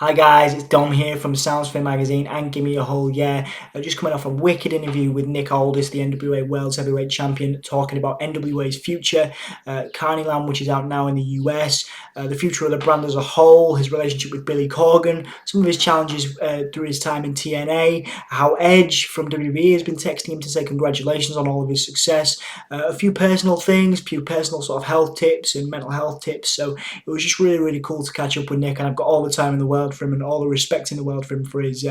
Hi guys, it's Dom here from Soundsphere Magazine and Gimme A Hull Yeah. Just coming off a wicked interview with Nick Aldis, the NWA World Heavyweight Champion, talking about NWA's future, Carnyland, which is out now in the US, the future of the brand as a whole, his relationship with Billy Corgan, some of his challenges through his time in TNA, how Edge from WWE has been texting him to say congratulations on all of his success, a few personal things, a few personal sort of health tips and mental health tips. So it was just really, really cool to catch up with Nick, and I've got all the time in the world for him and all the respect in the world for him for his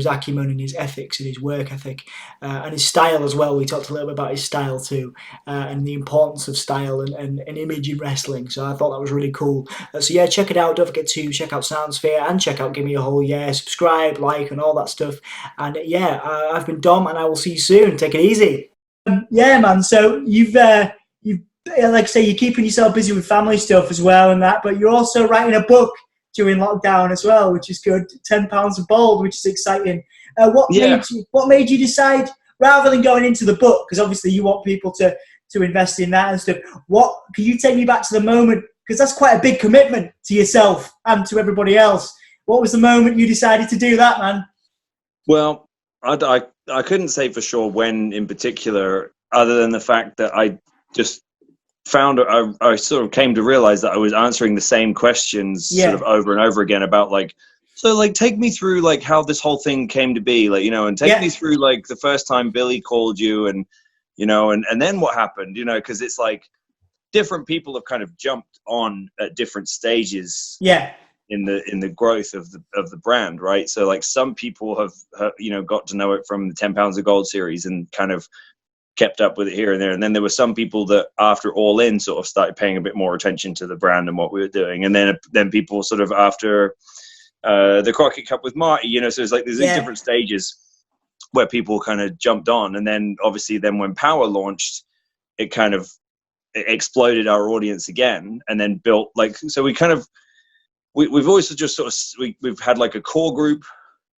acumen and his ethics and his work ethic and his style as well. We talked a little bit about his style too and the importance of style and image in wrestling. So I thought that was really cool. So yeah, check it out. Don't forget to check out Soundsphere and check out Gimme A Hull Yeah. Subscribe, like, and all that stuff. And yeah, I've been Dom, and I will see you soon. Take it easy. Yeah, man. So you've like I say, you're keeping yourself busy with family stuff as well and that, but you're also writing a book during lockdown as well, which is good. 10 pounds of bold, which is exciting. What made you decide, rather than going into the book, because obviously you want people to invest in that and stuff, what can you take me back to the moment, because that's quite a big commitment to yourself and to everybody else. What was the moment you decided to do that, man? Well, I couldn't say for sure when in particular, other than the fact that I just found I sort of came to realize that I was answering the same questions sort of over and over again about take me through like how this whole thing came to be, and take me through like the first time Billy called you and and then what happened, because it's like different people have kind of jumped on at different stages in the growth of the brand, right? So like some people have got to know it from the 10 pounds of gold series and kind of kept up with it here and there, and then there were some people that after All In sort of started paying a bit more attention to the brand and what we were doing, and then people sort of after the Crockett Cup with Marty, so it's like there's these different stages where people kind of jumped on, and then obviously then when Power launched, it exploded our audience again, and then built we've always just sort of we've had like a core group,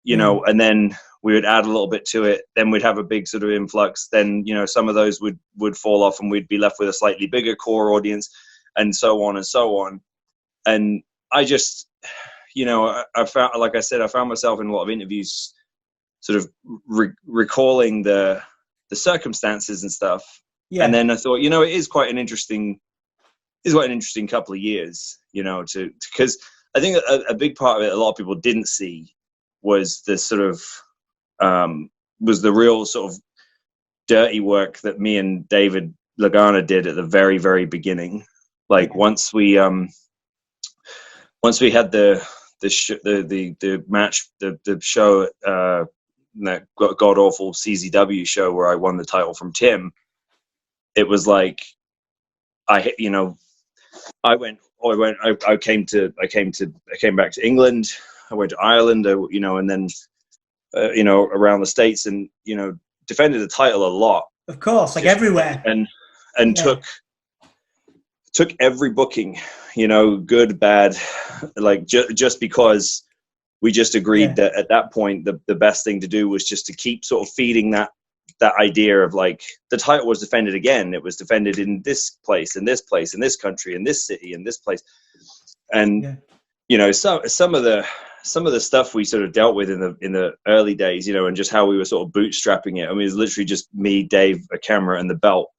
and then we would add a little bit to it, then we'd have a big sort of influx, then some of those would fall off and we'd be left with a slightly bigger core audience, and so on and so on. And I just I found, like I said, I found myself in a lot of interviews sort of recalling the circumstances and stuff, and then I thought it is quite an interesting couple of years, because I think a big part of it a lot of people didn't see was the sort of was the real sort of dirty work that me and David Lagana did at the very, very beginning. Like once we had the match, the show, that god awful CZW show where I won the title from Tim, it was like I came back to England. I went to Ireland, and then around the States, and defended the title a lot, of course, like everywhere, and took every booking, good, bad, like just because we just agreed that at that point the best thing to do was just to keep sort of feeding that idea of like the title was defended again. It was defended in this place, in this place, in this country, in this city, in this place, and some of the stuff we sort of dealt with in the early days, and just how we were sort of bootstrapping it. I mean, it was literally just me, Dave, a camera, and the belt,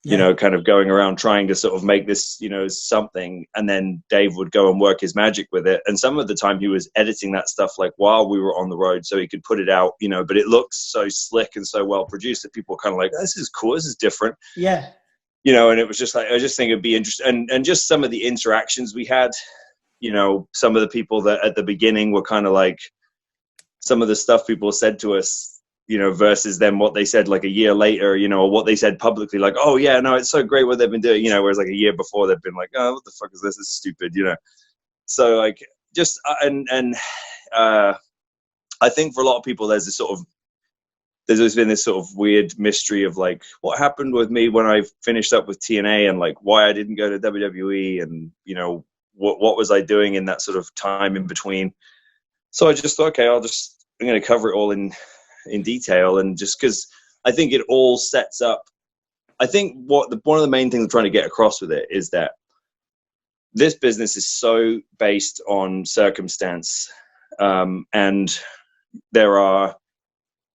kind of going around trying to sort of make this, something. And then Dave would go and work his magic with it. And some of the time he was editing that stuff like while we were on the road so he could put it out, but it looks so slick and so well produced that people were kind of like, this is cool, this is different. Yeah. And it was just like, I just think it'd be interesting. And just some of the interactions we had, some of the people that at the beginning were kind of like some of the stuff people said to us, versus then what they said like a year later, or what they said publicly, like, oh yeah, no, it's so great what they've been doing, whereas like a year before they've been like, oh, what the fuck is this? It's stupid, So like just, I think for a lot of people, there's always been this sort of weird mystery of like what happened with me when I finished up with TNA and like why I didn't go to WWE and, what was I doing in that sort of time in between? So I just thought, okay, I'm going to cover it all in detail, and just because I think it all sets up. I think one of the main things I'm trying to get across with it is that this business is so based on circumstance and there are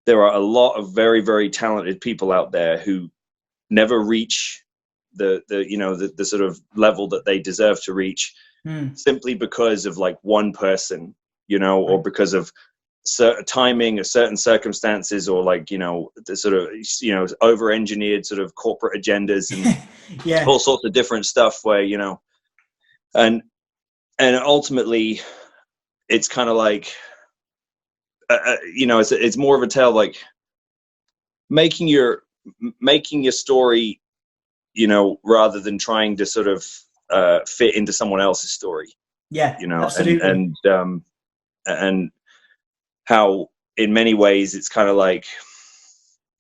a lot of very, very talented people out there who never reach the sort of level that they deserve to reach, simply because of like one person, or because of certain timing or certain circumstances, or like, the sort of, over-engineered sort of corporate agendas and all sorts of different stuff where, and ultimately it's kind of like, it's more of a tale, like making your story, rather than trying to sort of fit into someone else's story. Yeah, absolutely. And how in many ways it's kind of like,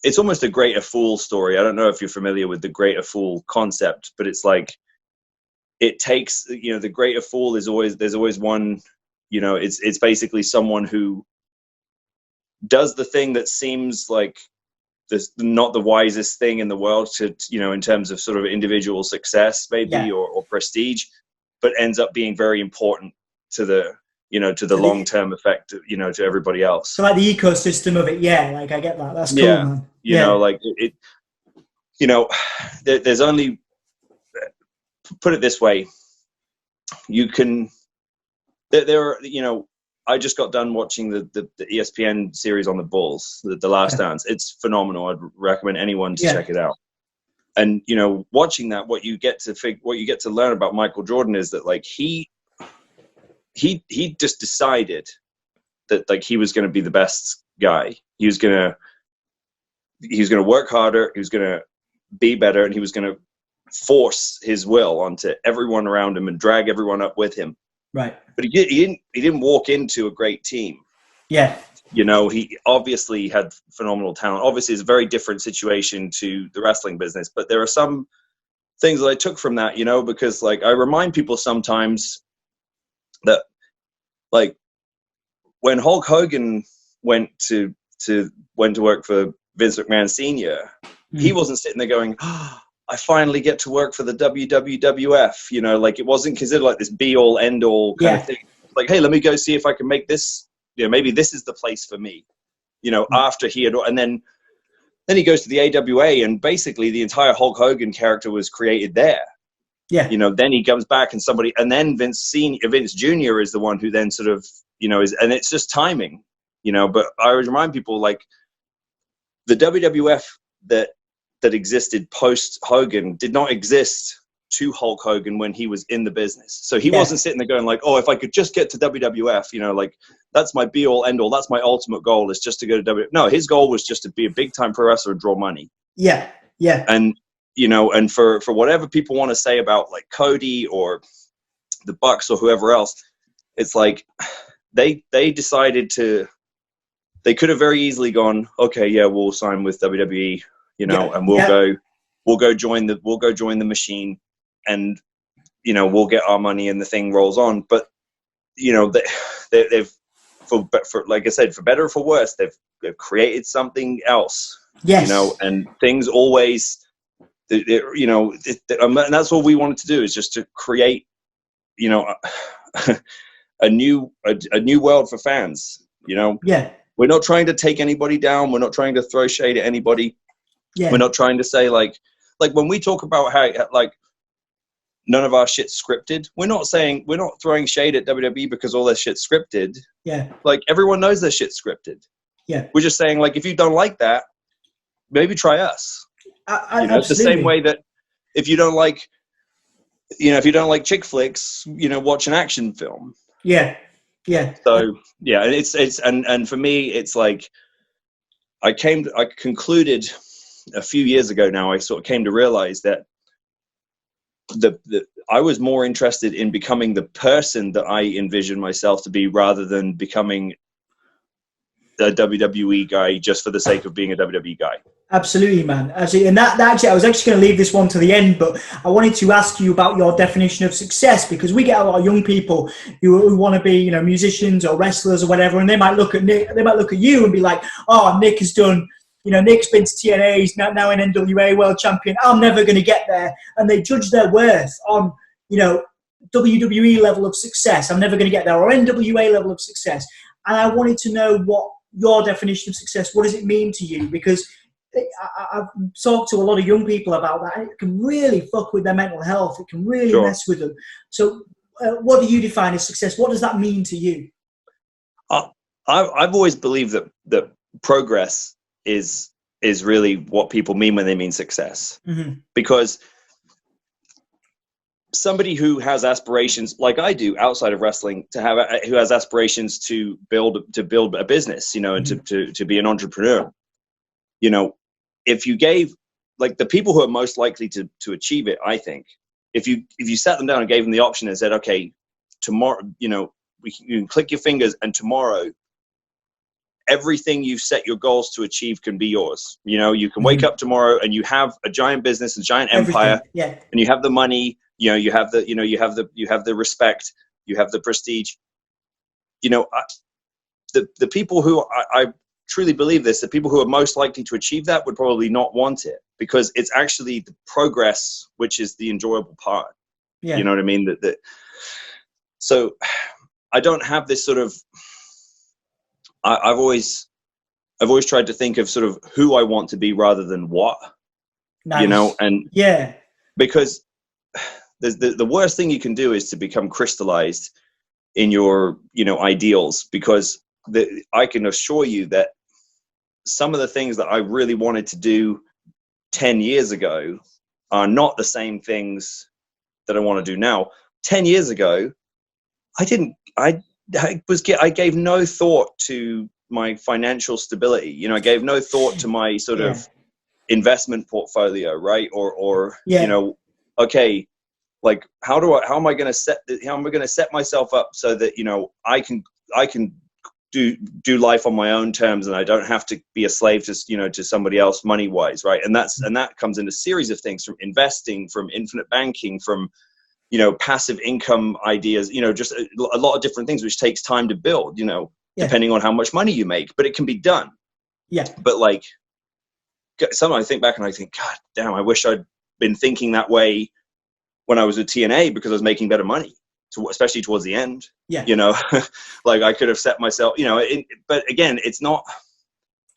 it's almost a greater fool story. I don't know if you're familiar with the greater fool concept, but it's like, it takes, the greater fool is always, there's always one, it's basically someone who does the thing that seems like not the wisest thing in the world to, in terms of sort of individual success, maybe, or prestige, but ends up being very important to the, to the long-term effect, to everybody else. So like the ecosystem of it. Yeah. Like I get that. That's cool, man. Like there's only, put it this way, you can, there are, I just got done watching the ESPN series on the Bulls, the Last Dance. It's phenomenal. I'd recommend anyone to check it out. And watching that, what you get to learn about Michael Jordan is that like he just decided that like he was going to be the best guy. He was going to work harder. He was going to be better, and he was going to force his will onto everyone around him and drag everyone up with him. Right. But he didn't walk into a great team. Yeah. He obviously had phenomenal talent. Obviously, it's a very different situation to the wrestling business. But there are some things that I took from that, because like I remind people sometimes that like when Hulk Hogan went to work for Vince McMahon Sr., he wasn't sitting there going, oh, I finally get to work for the WWF, like it wasn't considered like this be all end all kind of thing. Like, hey, let me go see if I can make this, maybe this is the place for me, after he had, and then he goes to the AWA, and basically the entire Hulk Hogan character was created there. Yeah. Then he comes back and then Vince Jr. is the one who then sort of, and it's just timing, but I would remind people like the WWF that existed post Hogan did not exist to Hulk Hogan when he was in the business. So he wasn't sitting there going like, oh, if I could just get to WWF, like that's my be all end all. That's my ultimate goal, is just to go to WWF. No, his goal was just to be a big time pro wrestler and draw money. Yeah. Yeah. And, and for whatever people want to say about like Cody or the Bucks or whoever else, it's like they decided they could have very easily gone, okay, yeah, we'll sign with WWE. And we'll go join the machine, and we'll get our money and the thing rolls on. But they've for like I said, for better or for worse, they've created something else. Yes. And things always, and that's what we wanted to do, is just to create, a new world for fans. Yeah. We're not trying to take anybody down. We're not trying to throw shade at anybody. Yeah. We're not trying to say like when we talk about how like none of our shit's scripted, we're not throwing shade at WWE because all their shit's scripted. Yeah. Like everyone knows their shit's scripted. Yeah. We're just saying like, if you don't like that, maybe try us. It's the same way that if you don't like chick flicks, watch an action film. Yeah. Yeah. So yeah, and for me, it's like I concluded a few years ago now, I sort of came to realize that I was more interested in becoming the person that I envisioned myself to be, rather than becoming a WWE guy just for the sake of being a WWE guy. Absolutely, man. Absolutely. And that actually, I was actually going to leave this one to the end, but I wanted to ask you about your definition of success, because we get a lot of young people who want to be, musicians or wrestlers or whatever, and they might look at Nick, they might look at you and be like, oh, Nick has done, Nick's been to TNA, he's now an NWA World Champion. I'm never going to get there. And they judge their worth on, WWE level of success. I'm never going to get there, or NWA level of success. And I wanted to know what your definition of success, what does it mean to you? Because I've talked to a lot of young people about that, and it can really fuck with their mental health. It can really mess with them. So what do you define as success? What does that mean to you? I've always believed that progress is really what people mean when they mean success. Mm-hmm. Because somebody who has aspirations like I do outside of wrestling, who has aspirations to build a business, and mm-hmm. to be an entrepreneur, if you gave, like, the people who are most likely to achieve it, I think, if you sat them down and gave them the option and said, okay, tomorrow, you can click your fingers and tomorrow everything you've set your goals to achieve can be yours. You can wake up tomorrow and you have a giant business, a giant empire, and you have the money, you have the respect, you have the prestige. The people who I truly believe this, the people who are most likely to achieve that would probably not want it, because it's actually the progress which is the enjoyable part. Yeah. You know what I mean? So I don't have this sort of, I've always tried to think of sort of who I want to be rather than what. Nice. And yeah, because the worst thing you can do is to become crystallized in your ideals, because I can assure you that some of the things that I really wanted to do 10 years ago are not the same things that I want to do now. 10 years ago, I gave no thought to my financial stability. I gave no thought to my sort of investment portfolio, right? Or okay, like how am I going to set myself up so that I can do life on my own terms, and I don't have to be a slave to somebody else money wise, right? And that comes in a series of things, from investing, from infinite banking, from passive income ideas, just a lot of different things, which takes time to build, depending on how much money you make, but it can be done. Yeah. But like, sometimes I think back and I think, God damn, I wish I'd been thinking that way when I was at TNA, because I was making better money, especially towards the end. Yeah. Like I could have set myself, but again, it's not,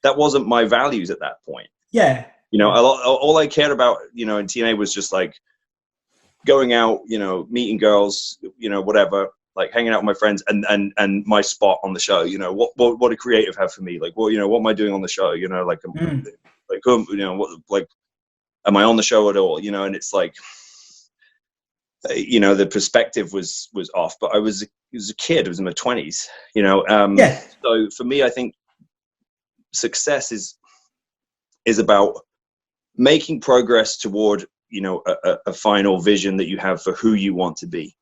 that wasn't my values at that point. Yeah. All I cared about, in TNA was just like, going out, meeting girls, whatever, like hanging out with my friends, and my spot on the show. What a creative have for me? Like, well, what am I doing on the show? Like, like, what, am I on the show at all? And it's like, the perspective was off, but I was a kid. I was in my 20s. So for me, I think success is about making progress toward a final vision that you have for who you want to be.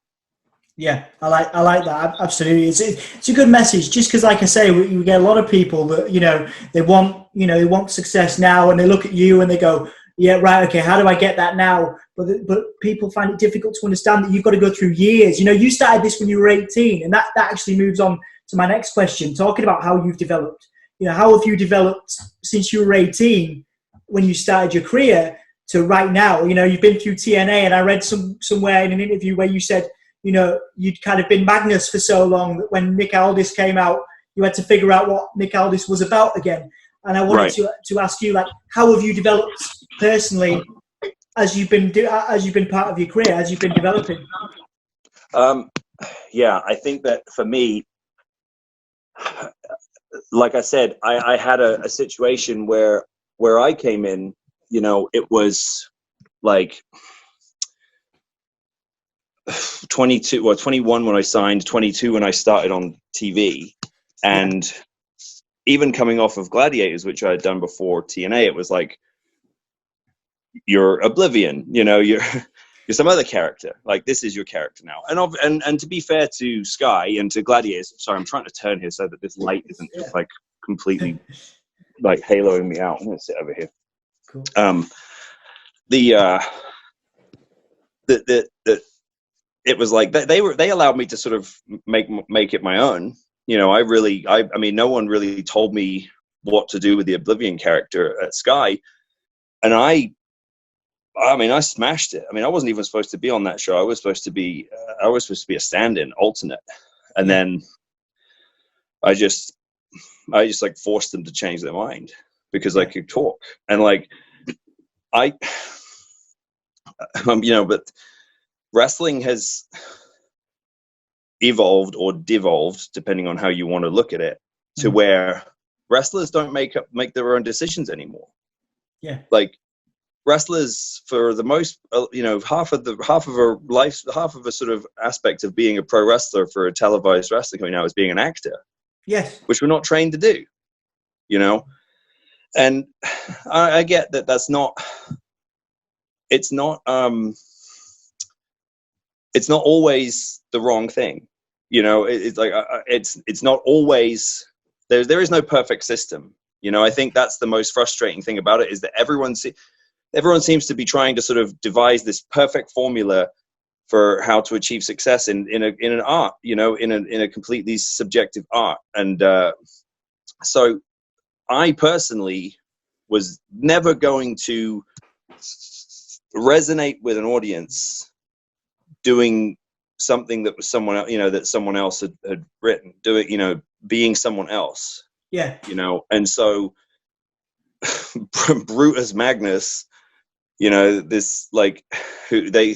Yeah, I like that. Absolutely. It's a good message, just because, like I say, we get a lot of people that, they want success now, and they look at you and they go, yeah, right, okay, how do I get that now? But people find it difficult to understand that you've got to go through years. You started this when you were 18, and that actually moves on to my next question, talking about how you've developed. How have you developed since you were 18 when you started your career to right now? You've been through TNA, and I read somewhere in an interview where you said, you'd kind of been Magnus for so long that when Nick Aldis came out, you had to figure out what Nick Aldis was about again. And I wanted to ask you, like, how have you developed personally as you've been part of your career, as you've been developing? Yeah, I think that for me, like I said, I had a situation where I came in, it was like 22 or 21 when I signed, 22 when I started on TV. And even coming off of Gladiators, which I had done before TNA, it was like, you're Oblivion, you're some other character. Like, this is your character now. And to be fair to Sky and to Gladiators, sorry, I'm trying to turn here so that this light isn't just like completely like haloing me out. I'm gonna sit over here. Cool. It was like they allowed me to sort of make it my own. I mean, no one really told me what to do with the Oblivion character at Sky, and I I mean, I smashed it. I mean, I wasn't even supposed to be on that show. I was supposed to be a stand-in alternate, and then I just like forced them to change their mind because I could talk, and like you know, but wrestling has evolved or devolved, depending on how you want to look at it, to where wrestlers don't make their own decisions anymore. Yeah. Like wrestlers, for the most, you know, half of a sort of aspect of being a pro wrestler for a televised wrestling company now is being an actor. Yes. Which we're not trained to do, you know? And I get that it's not always the wrong thing, you know. It's like it's not always there is no perfect system, you know. I think that's the most frustrating thing about it, is that everyone seems to be trying to sort of devise this perfect formula for how to achieve success in an art, you know, in a completely subjective art. And so I personally was never going to resonate with an audience doing something that was someone else, you know, that someone else had written, you know, being someone else. Yeah. You know, and so Brutus Magnus, you know, this, like, who they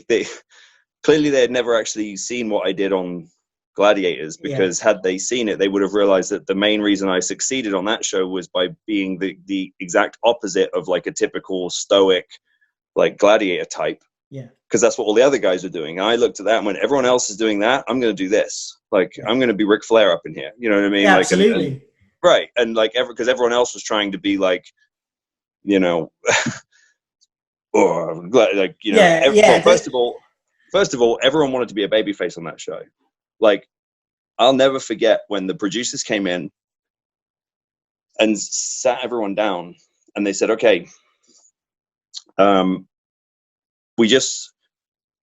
clearly they had never actually seen what I did on Gladiators, because had they seen it, they would have realized that the main reason I succeeded on that show was by being the exact opposite of like a typical stoic, like, gladiator type. Yeah. Because that's what all the other guys are doing. And I looked at that and went, everyone else is doing that, I'm going to do this. Like, I'm going to be Ric Flair up in here. You know what I mean? Yeah, like, absolutely. Right. And like, because everyone else was trying to be like, you know, or like, you know, well, first of all, everyone wanted to be a babyface on that show. Like, I'll never forget when the producers came in and sat everyone down and they said, okay,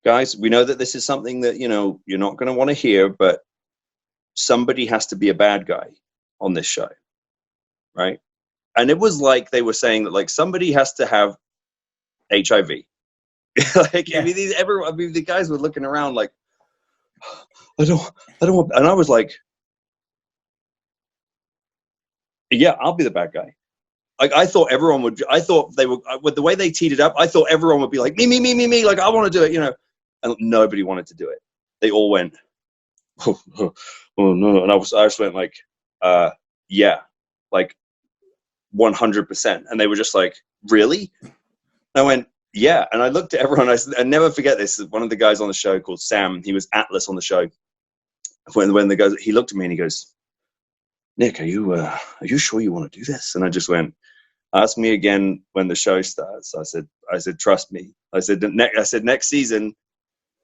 guys, we know that this is something that, you know, you're not going to want to hear, but somebody has to be a bad guy on this show. Right. And it was like they were saying that, like, somebody has to have HIV. Like, I mean, the guys were looking around like, I don't want, and I was like, yeah, I'll be the bad guy. Like, I thought they were, with the way they teed it up, I thought everyone would be like, me, like, I want to do it, you know. And nobody wanted to do it. They all went, oh no. And I just went like, yeah, like 100%. And they were just like, really? And I went, yeah. And I looked at everyone. I never forget this. One of the guys on the show called Sam, he was Atlas on the show. When the guys, he looked at me and he goes, Nick, are you sure you want to do this? And I just went, ask me again when the show starts. I said, trust me. I said, next season,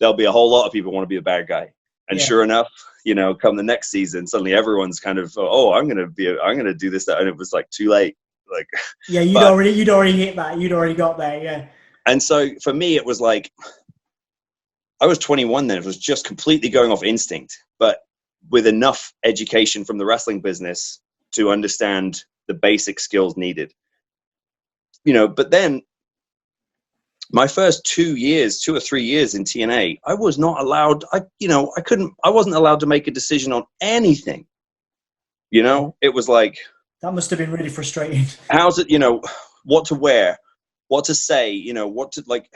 there'll be a whole lot of people want to be a bad guy. And sure enough, you know, come the next season, suddenly everyone's kind of, oh, I'm going to do this, that. And it was like too late. Like, yeah, you'd already hit that. You'd already got there. Yeah. And so for me, it was like, I was 21 then. It was just completely going off instinct, but with enough education from the wrestling business to understand the basic skills needed, you know. But then my first 2 or 3 years in TNA, I was not allowed, I wasn't allowed to make a decision on anything. You know, it was like, that must have been really frustrating. How's it, you know, what to wear, what to say, you know, what to, like,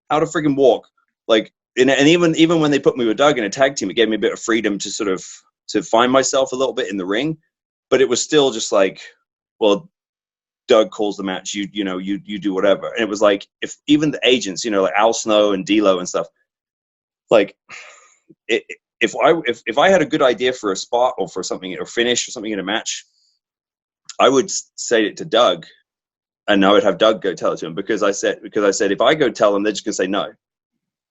how to friggin' walk. Like, and even when they put me with Doug in a tag team, it gave me a bit of freedom to sort of, to find myself a little bit in the ring, but it was still just like, well, Doug calls the match, you do whatever. And it was like, if even the agents, you know, like Al Snow and D'Lo and stuff, like, if I had a good idea for a spot or for something, or finish or something in a match, I would say it to Doug, and I would have Doug go tell it to him, because I said, if I go tell them, they're just gonna say no.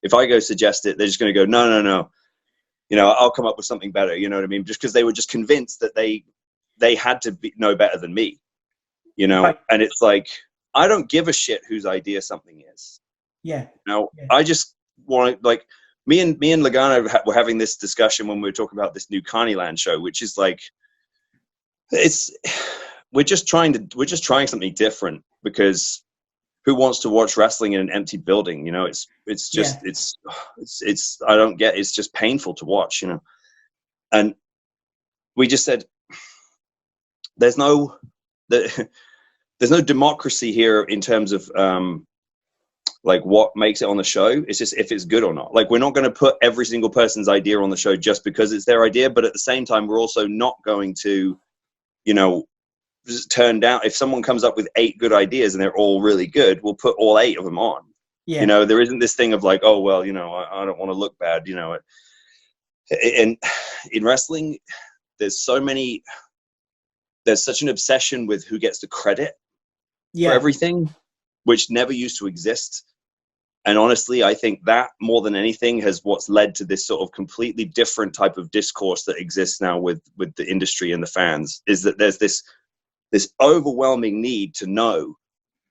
If I go suggest it, they're just gonna go, no. You know, I'll come up with something better. You know what I mean? Just because they were just convinced that they had to know better than me. You know, right. And it's like, I don't give a shit whose idea something is. Yeah. You know, I just want to, like, me and Lagana were having this discussion when we were talking about this new Carnyland show, which is like, we're just trying something different, because who wants to watch wrestling in an empty building? You know, it's just, it's, I don't get, it's just painful to watch, you know? And we just said, there's no democracy here in terms of, like what makes it on the show. It's just if it's good or not. Like, we're not going to put every single person's idea on the show just because it's their idea. But at the same time, we're also not going to, you know, just turn down. If someone comes up with 8 good ideas and they're all really good, we'll put all 8 of them on. You know, there isn't this thing of like, oh, well, you know, I don't want to look bad, you know. And in wrestling, there's such an obsession with who gets the credit for everything, which never used to exist. And honestly, I think that more than anything has what's led to this sort of completely different type of discourse that exists now with the industry and the fans, is that there's this overwhelming need to know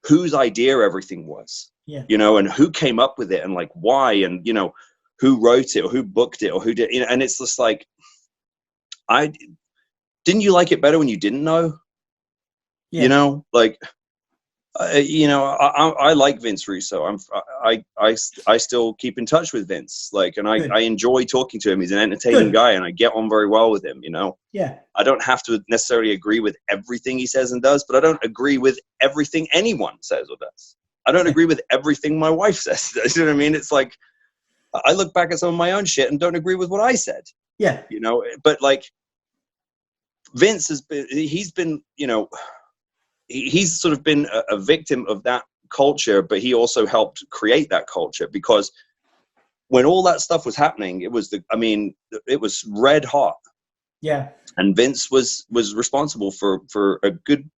whose idea everything was, you know, and who came up with it and like why, and, you know, who wrote it or who booked it or who did, you know. And it's just like, didn't you like it better when you didn't know? You know, like, you know, I like Vince Russo. I still keep in touch with Vince, like, and I enjoy talking to him. He's an entertaining guy, and I get on very well with him. You know, I don't have to necessarily agree with everything he says and does, but I don't agree with everything anyone says or does. I don't agree with everything my wife says. You know what I mean? It's like, I look back at some of my own shit and don't agree with what I said. You know, but like, Vince he's been, you know, he's sort of been a victim of that culture, but he also helped create that culture, because when all that stuff was happening, it was it was red hot. And Vince was responsible for a good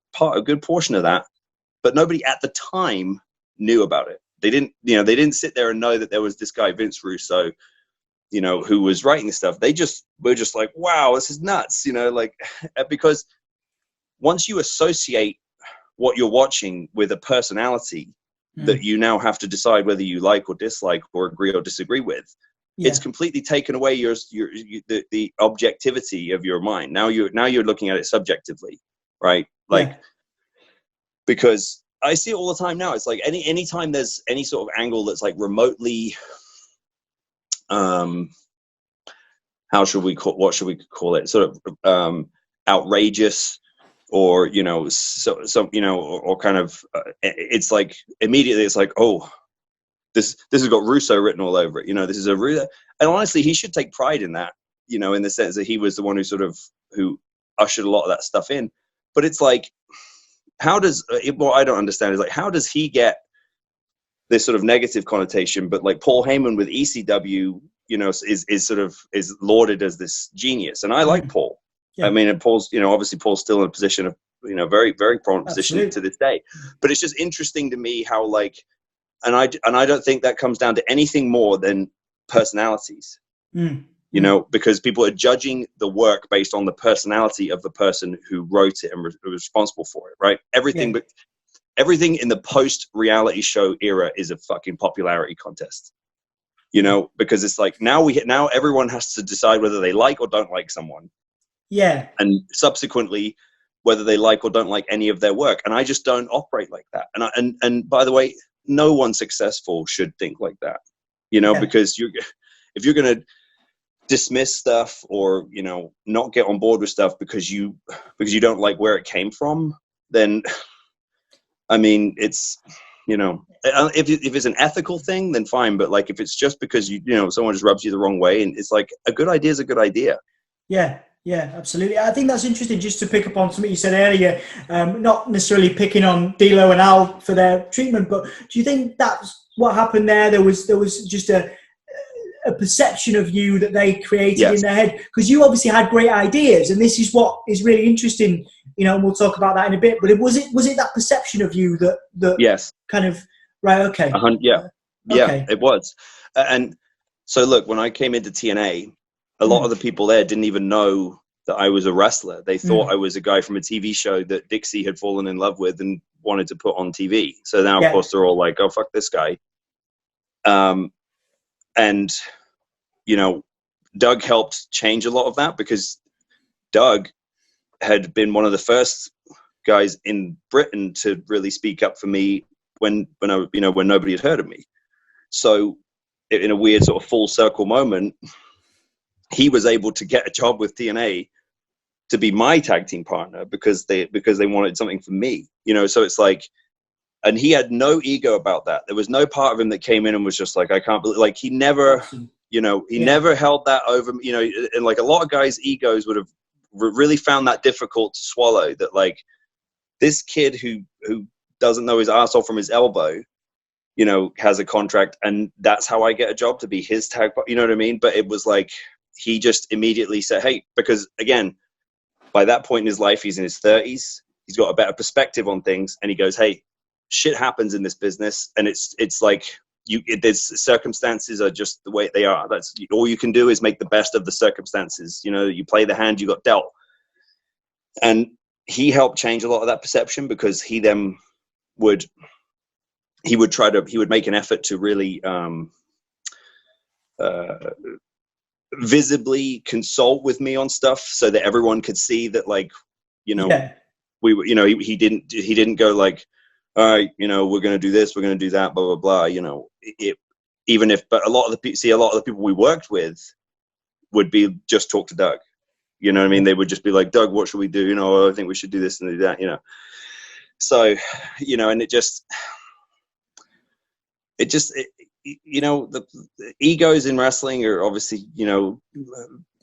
portion of that, but nobody at the time knew about it. They didn't sit there and know that there was this guy, Vince Russo, you know, who was writing this stuff. They just were just like, wow, this is nuts, you know, like, because once you associate what you're watching with a personality that you now have to decide whether you like or dislike or agree or disagree with, it's completely taken away the objectivity of your mind. Now you're looking at it subjectively, right? Like, because I see it all the time now. It's like any time there's any sort of angle that's like remotely, what should we call it? Sort of outrageous, or, you know, some, you know, or kind of, it's like immediately it's like, oh, this has got Russo written all over it. You know, this is a Russo. And honestly, he should take pride in that, you know, in the sense that he was the one who ushered a lot of that stuff in. But it's like, what I don't understand is like, how does he get this sort of negative connotation, but like Paul Heyman with ECW, you know, is lauded as this genius. And I like Paul. I mean, and Paul's, you know, obviously Paul's still in a position of, you know, very, very prominent position to this day. But it's just interesting to me how, like, and I don't think that comes down to anything more than personalities, you know, because people are judging the work based on the personality of the person who wrote it and was responsible for it, right? Everything in the post-reality show era is a fucking popularity contest, you know, because it's like now everyone has to decide whether they like or don't like someone. And subsequently, whether they like or don't like any of their work. And I just don't operate like that. And by the way, no one successful should think like that, you know, because if you're going to dismiss stuff or, you know, not get on board with stuff because you don't like where it came from, then, I mean, it's, you know, if it's an ethical thing, then fine. But like, if it's just because you know, someone just rubs you the wrong way, and it's like, a good idea is a good idea. Yeah, absolutely. I think that's interesting, just to pick up on something you said earlier, not necessarily picking on D'Lo and Al for their treatment, but do you think that's what happened there? There was just a perception of you that they created in their head, because you obviously had great ideas, and this is what is really interesting, you know, and we'll talk about that in a bit. But was it that perception of you that kind of, right? Okay. It was. And so look, when I came into TNA, a lot of the people there didn't even know that I was a wrestler. They thought I was a guy from a TV show that Dixie had fallen in love with and wanted to put on TV. So now, of course, they're all like, oh, fuck this guy. And, you know, Doug helped change a lot of that, because Doug had been one of the first guys in Britain to really speak up for me when nobody had heard of me. So in a weird sort of full circle moment, he was able to get a job with TNA to be my tag team partner because they wanted something from me, so it's like, and he had no ego about that. There was no part of him that came in and was just like, I can't believe, like, he never, never held that over, and like a lot of guys' egos would have really found that difficult to swallow, that like this kid who doesn't know his arsehole from his elbow, has a contract, and that's how I get a job to be his tag, you know what I mean? But it was like, he just immediately said, hey, because again, by that point in his life, he's in his 30s. He's got a better perspective on things. And he goes, hey, shit happens in this business. And it's like, there's circumstances are just the way they are. That's all you can do, is make the best of the circumstances. You play the hand you got dealt. And he helped change a lot of that perception, because he then would make an effort to really, visibly consult with me on stuff, so that everyone could see that, like, we were, he didn't go like, all right, we're going to do this, we're going to do that, blah, blah, blah, but a lot of the people we worked with would be just talk to Doug, what I mean? They would just be like, Doug, what should we do? I think we should do this and do that, so, and the egos in wrestling are obviously,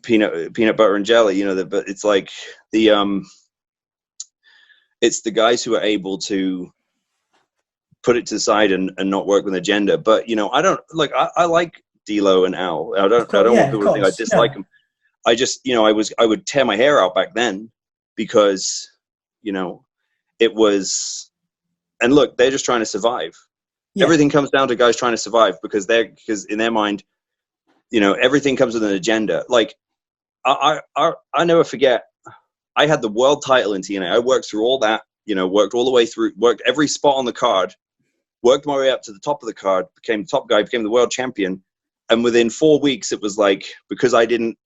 peanut butter and jelly, but it's like it's the guys who are able to put it to the side and not work with an agenda. But, I don't like, I like D'Lo and Al. I don't want people to think I dislike them. I just, I would tear my hair out back then, because, it was, and look, they're just trying to survive. Yeah. Everything comes down to guys trying to survive, because in their mind, everything comes with an agenda. Like, I never forget, I had the world title in TNA. I worked through all that, worked all the way through, worked every spot on the card, worked my way up to the top of the card, became the top guy, became the world champion. And within 4 weeks, it was like, because I didn't,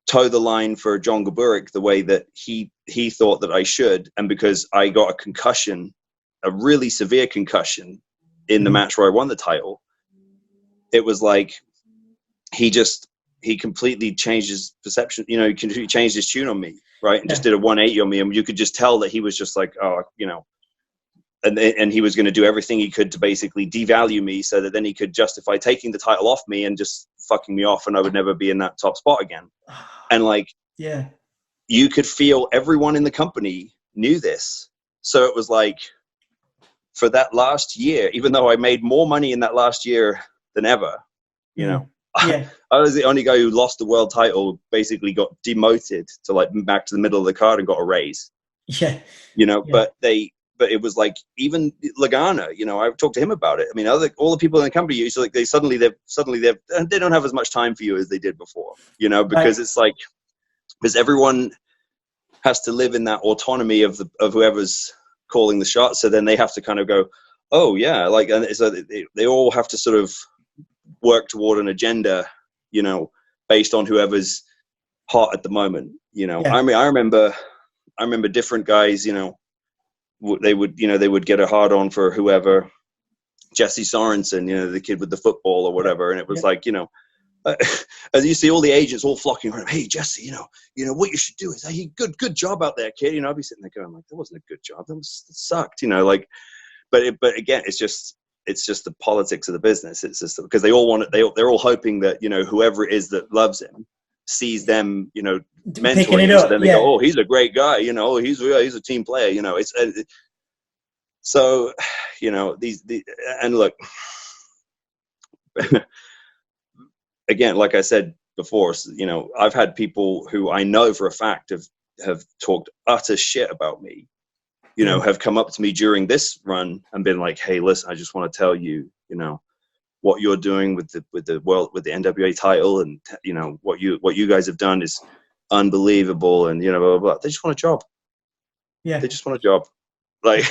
toe the line for John Gaburik the way that he thought that I should, and because I got a concussion, a really severe concussion in the match where I won the title, it was like he completely changed his perception. He changed his tune on me, right? And just did a 180 on me, and you could just tell that he was just like, and he was going to do everything he could to basically devalue me, so that then he could justify taking the title off me and just fucking me off, and I would never be in that top spot again. And like, you could feel everyone in the company knew this. So it was like, for that last year, even though I made more money in that last year than ever, I was the only guy who lost the world title, basically got demoted to like back to the middle of the card and got a raise. But it was like, even Lagana, I talked to him about it. I mean, all the people in the company, it's like they don't have as much time for you as they did before, because it's like, because everyone has to live in that autonomy of whoever's calling the shots. So then they have to kind of go, oh yeah, like, and so they all have to sort of work toward an agenda, based on whoever's hot at the moment. I mean, I remember different guys, they would get a hard on for whoever, Jesse Sorensen, the kid with the football or whatever. And it was like, as you see all the agents all flocking around, hey, Jesse, what you should do is, hey, good job out there, kid. I'd be sitting there going, like, that wasn't a good job. That sucked, like, but again, it's just the politics of the business. It's just because they all want it. They're all hoping that, whoever it is that loves him sees them, mentoring him. So then they go, oh, he's a great guy. He's a team player. So, and look, again, like I said before, I've had people who I know for a fact have talked utter shit about me, have come up to me during this run and been like, hey, listen, I just want to tell you, what you're doing with the NWA title, and, what you guys have done is unbelievable, and, blah, blah, blah. They just want a job. Yeah. They just want a job. Like,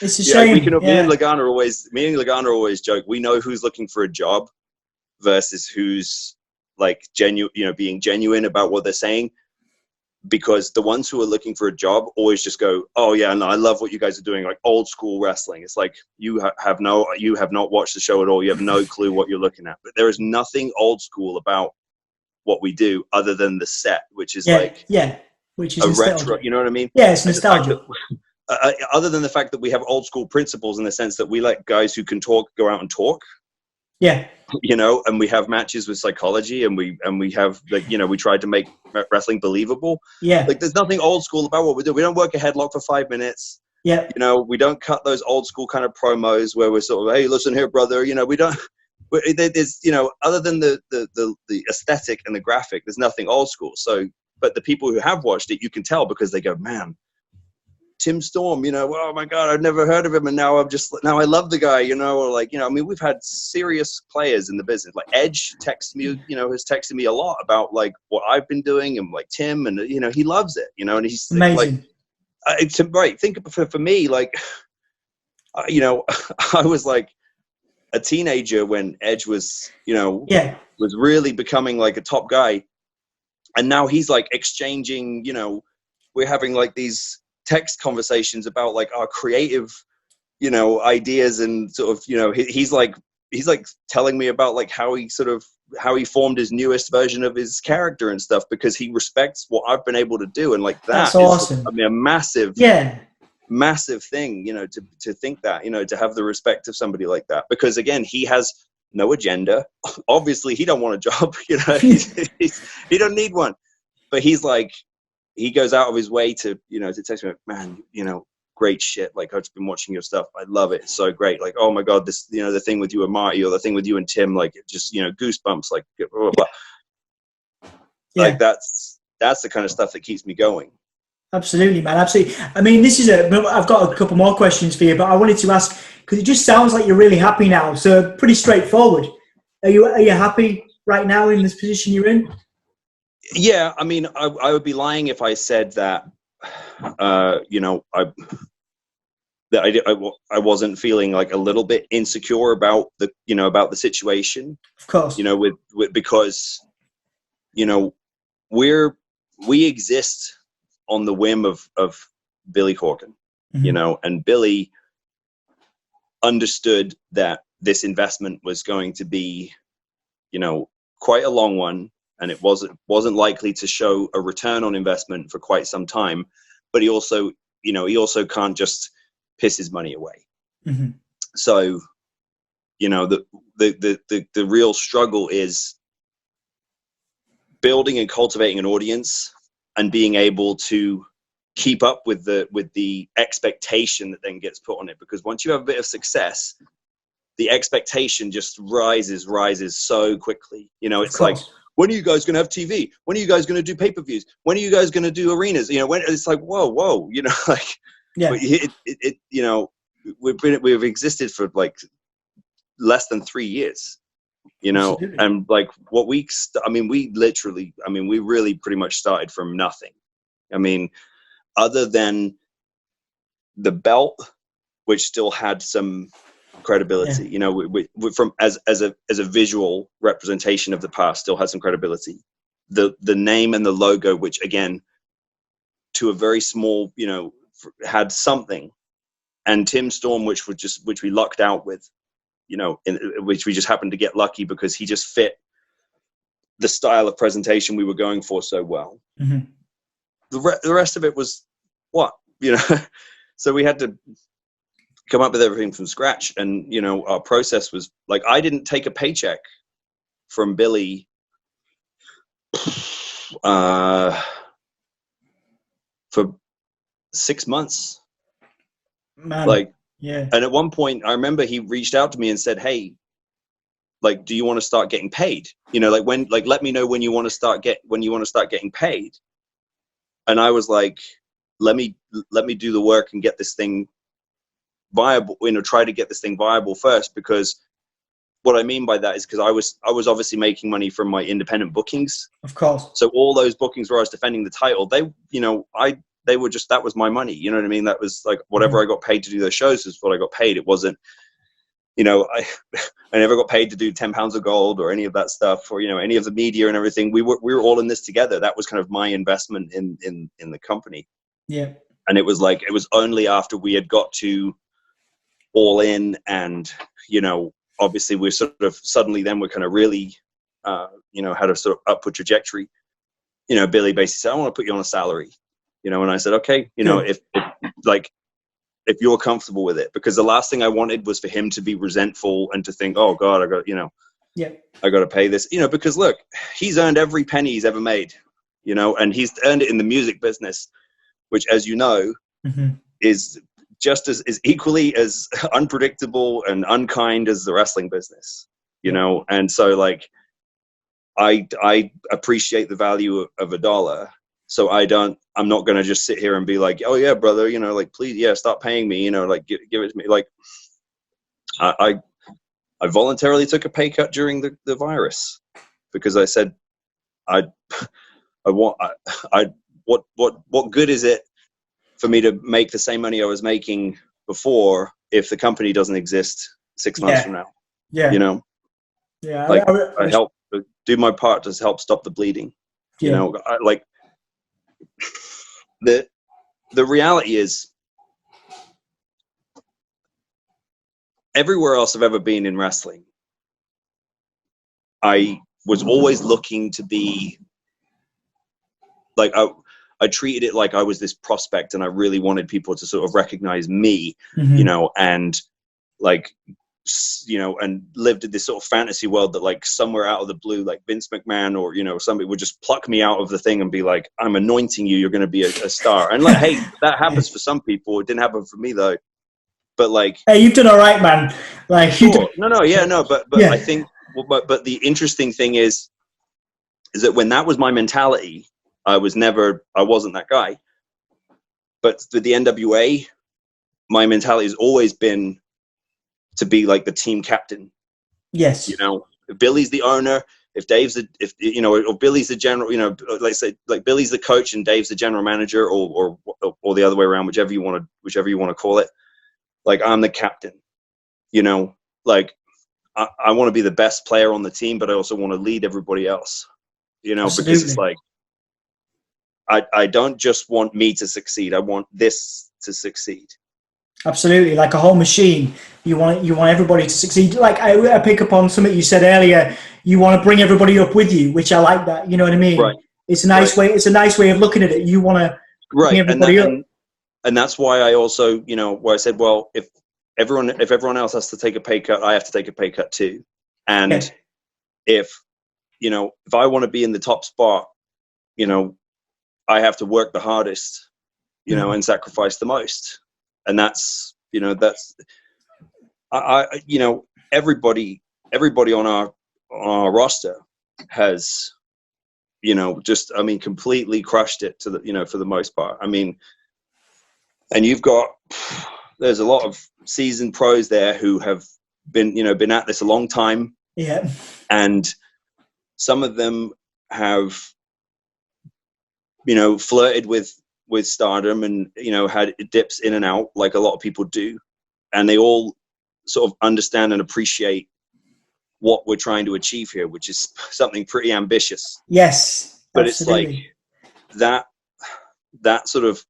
it's a shame. Me and Lagana always joke. We know who's looking for a job versus who's like genuine, being genuine about what they're saying. because the ones who are looking for a job always just go, oh yeah, no, I love what you guys are doing, like old school wrestling. It's like you have not watched the show at all. You have no clue what you're looking at. But there is nothing old school about what we do other than the set, which is which is a nostalgia. retro. You know what I mean? Yeah, it's nostalgia. Other than the fact that we have old school principles in the sense that we let guys who can talk go out and talk. Yeah. You know, and we have matches with psychology, and we have, like, you know, we tried to make wrestling believable. Yeah. Like, there's nothing old school about what we do. We don't work a headlock for 5 minutes. Yeah. You know, we don't cut those old school kind of promos where we're sort of, hey, listen here, brother. You know, we don't. There's, you know, other than the aesthetic and the graphic, there's nothing old school. So, but the people who have watched it, you can tell because they go, man, Tim Storm, you know, oh my God, I've never heard of him, and now I love the guy, you know, or like, you know, I mean, we've had serious players in the business, like Edge texts me, you know, has texted me a lot about like what I've been doing, and like Tim, and you know, he loves it, you know, and he's amazing. Like, right, think for me, like, you know, I was like a teenager when Edge was, you know, was really becoming like a top guy, and now he's like exchanging, you know, we're having like these text conversations about like our creative, you know, ideas, and sort of, you know, he's like telling me about like how he formed his newest version of his character and stuff, because he respects what I've been able to do, and like that's awesome. I mean, a massive thing, you know, to think that, you know, to have the respect of somebody like that, because again, he has no agenda. Obviously, he don't want a job, you know, he don't need one, but he's like, he goes out of his way to, you know, to text me, man, you know, great shit. Like, I've just been watching your stuff. I love it. It's so great. Like, oh my God, this, you know, the thing with you and Marty, or the thing with you and Tim, like, it just, you know, goosebumps, like, blah, blah, blah. Yeah. Like, that's the kind of stuff that keeps me going. Absolutely, man. Absolutely. I mean, I've got a couple more questions for you, but I wanted to ask, because it just sounds like you're really happy now. So pretty straightforward. Are you happy right now in this position you're in? Yeah, I mean, I would be lying if I said that, you know, I wasn't feeling like a little bit insecure about the situation. Of course. You know, because, you know, we exist on the whim of Billy Corgan, mm-hmm. you know, and Billy understood that this investment was going to be, you know, quite a long one. And it wasn't likely to show a return on investment for quite some time, but he also can't just piss his money away. Mm-hmm. So, you know, the real struggle is building and cultivating an audience and being able to keep up with the expectation that then gets put on it. Because once you have a bit of success, the expectation just rises so quickly. You know, it's like, when are you guys going to have TV? When are you guys going to do pay-per-views? When are you guys going to do arenas? You know, when it's like, whoa, you know, like, yeah, it you know, we've existed for like less than 3 years, you know. Absolutely. And like we really pretty much started from nothing. I mean, other than the belt, which still had some credibility, you know, we from as a visual representation of the past, still has some credibility. The name and the logo, which again, to a very small, you know, had something, and Tim Storm, which we lucked out with, you know, which we just happened to get lucky because he just fit the style of presentation we were going for so well. Mm-hmm. The rest of it was what, you know. So we had to come up with everything from scratch, and you know, our process was like, I didn't take a paycheck from Billy for 6 months. Man. Like, yeah. And at one point I remember he reached out to me and said, hey, like, do you want to start getting paid? You know, like let me know when you want to start getting paid. And I was like, let me do the work and get this thing viable, you know, try to get this thing viable first. Because what I mean by that is because I was obviously making money from my independent bookings. Of course. So all those bookings where I was defending the title, they were just, that was my money. You know what I mean? That was like whatever I got paid to do those shows is what I got paid. It wasn't, you know, I never got paid to do 10 pounds of gold or any of that stuff, or, you know, any of the media and everything. We were all in this together. That was kind of my investment in the company. Yeah. And it was like, it was only after we had got to all in, and, you know, obviously we're sort of suddenly then we're kind of really, you know, had a sort of upward trajectory. You know, Billy basically said, I want to put you on a salary, you know, and I said, okay, you know, if you're comfortable with it, because the last thing I wanted was for him to be resentful and to think, oh God, I got, you know, I got to pay this, you know, because look, he's earned every penny he's ever made, you know, and he's earned it in the music business, which, as you know, is just is equally as unpredictable and unkind as the wrestling business, you know? And so like, I appreciate the value of $1. So I'm not going to just sit here and be like, oh yeah, brother, you know, like, please, yeah, stop paying me, you know, like give it to me. Like I voluntarily took a pay cut during the virus, because I said, what good is it for me to make the same money I was making before if the company doesn't exist 6 months from now? You know, like I help do my part to help stop the bleeding. You know, like the reality is, everywhere else I've ever been in wrestling, I was always looking to be like, I treated it like I was this prospect, and I really wanted people to sort of recognize me, you know, and like, you know, and lived in this sort of fantasy world that like somewhere out of the blue, like Vince McMahon or, you know, somebody would just pluck me out of the thing and be like, I'm anointing you, you're going to be a star. And like, hey, that happens for some people. It didn't happen for me though. But like, hey, you've done all right, man. Like, sure. No, but I think, but the interesting thing is that when that was my mentality, I wasn't that guy. But with the NWA, my mentality has always been to be like the team captain. Yes. You know, if Billy's the owner, if you know, or Billy's the general, you know, like say, like Billy's the coach and Dave's the general manager, or the other way around, whichever you want to call it. Like, I'm the captain, you know, like I want to be the best player on the team, but I also want to lead everybody else, you know, Absolutely. because it's like, I don't just want me to succeed. I want this to succeed. Absolutely, like a whole machine. You want everybody to succeed. Like I pick up on something you said earlier. You want to bring everybody up with you, which I like that. You know what I mean? Right. It's a nice way. It's a nice way of looking at it. You want to bring everybody up. And that's why I also, you know, where I said, well, if everyone else has to take a pay cut, I have to take a pay cut too. And if I want to be in the top spot, you know, I have to work the hardest, you know, and sacrifice the most. And that's, you know, you know, everybody on our roster has, you know, just, I mean, completely crushed it to the, you know, for the most part. I mean, and there's a lot of seasoned pros there who have been at this a long time. Yeah. And some of them have, you know, flirted with stardom and, you know, had dips in and out like a lot of people do. And they all sort of understand and appreciate what we're trying to achieve here, which is something pretty ambitious. Yes. But absolutely. It's like that sort of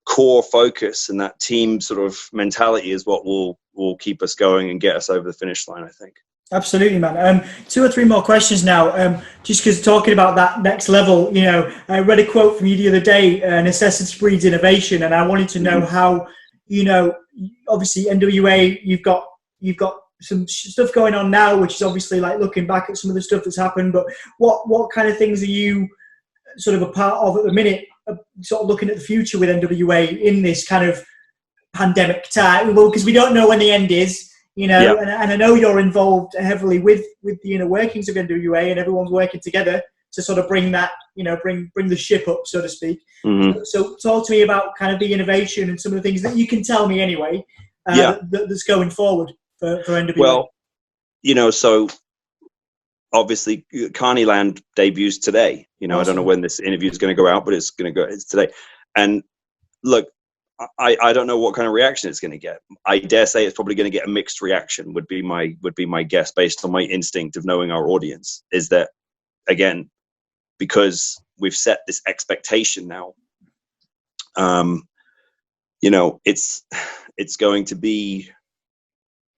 core focus and that team sort of mentality is what will keep us going and get us over the finish line, I think. Absolutely, man. 2 or 3 more questions now. Just because talking about that next level, you know, I read a quote from you the other day, necessity breeds innovation. And I wanted to know how, you know, obviously NWA, you've got some stuff going on now, which is obviously like looking back at some of the stuff that's happened, but what kind of things are you sort of a part of at the minute, sort of looking at the future with NWA in this kind of pandemic time? Well, because we don't know when the end is. You know, and I know you're involved heavily with the inner workings of NWA, and everyone's working together to sort of bring that, you know, bring the ship up, so to speak. So talk to me about kind of the innovation and some of the things that you can tell me anyway, that's going forward for NWA. Well, you know, so obviously Carnyland debuts today. You know, awesome. I don't know when this interview is going to go out, but it's today. And look, I don't know what kind of reaction it's going to get. I dare say it's probably going to get a mixed reaction. Would be my guess based on my instinct of knowing our audience. Is that, again, because we've set this expectation now. You know, it's going to be,